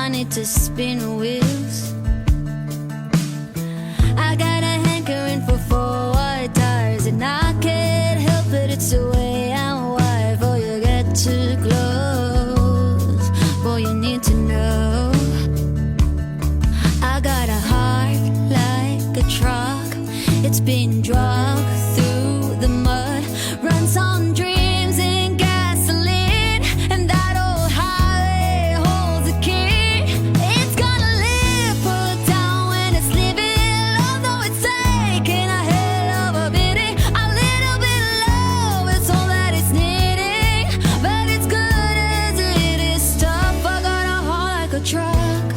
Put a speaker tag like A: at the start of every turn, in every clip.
A: I need to spin wheels. I got a hankering for 4 white tires, and I can't help it, it's the way I'm wired. Before you get too close, boy, you need to know I got a heart like a truck. It's been dragged through the mud, runs on dreams and gasoline, and that old highway holds the key. It's gonna live, put down when it's living, although it's taking a hell of a beating. A little bit of love is all that it's needing, but it's good as it is tough. I got a heart like a truck.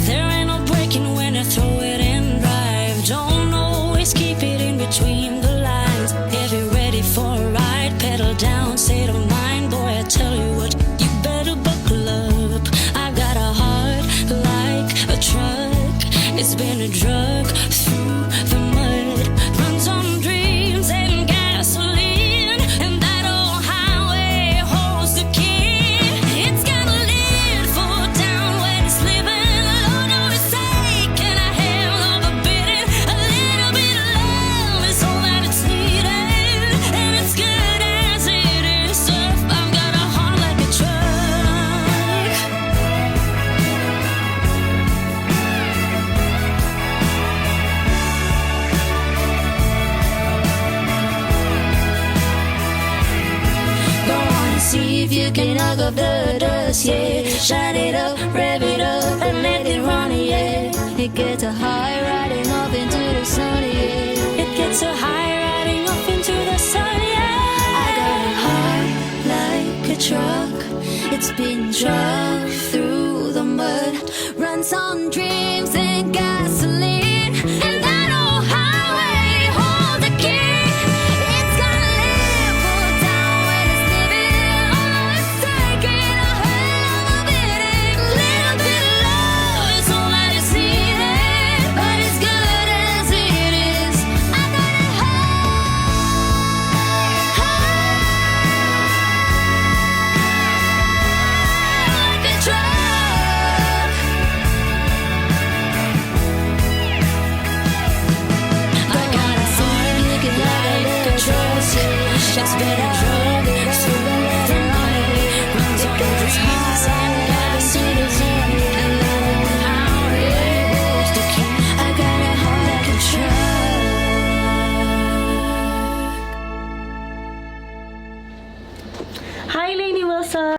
B: There ain't no breaking when I throw it in drive. Don't always keep it in between the lines. If you're ready for a ride, pedal down, state of mind. Boy, I tell you what, you better buckle up. I've got a heart like a truck. It's been a drug through the mud, runs on dreams and gasoline, and that old highway holds the key. It's got a lid, foot down when it's living. Lord, no, it's taking a hell of a beating. A little bit of love is all that it's needed, and it's good as it is tough. I've got a heart like a truck.
A: Go on and see if you can knock off the dust, yeah. Shine it up, rev it up, and let it run, yeah. It gets a high riding off into the sun, yeah.
B: It gets so high riding off into the sun, yeah.
A: I got a heart like a truck. It's been dragged through the mud, runs on dreams and gasoline, and that old highway holds the key. It's gonna live, put down when it's living, although it's taking a hell of a beating. Little bit of love is all that is needed, but it's good as it is. I got a like a truck.
B: I got a heart like a truck. It's been a drug through the mud, runs on dreams and gasoline, and that old highway holds the key.
A: I got a heart like a truck.
B: Hi, Lainey Wilson.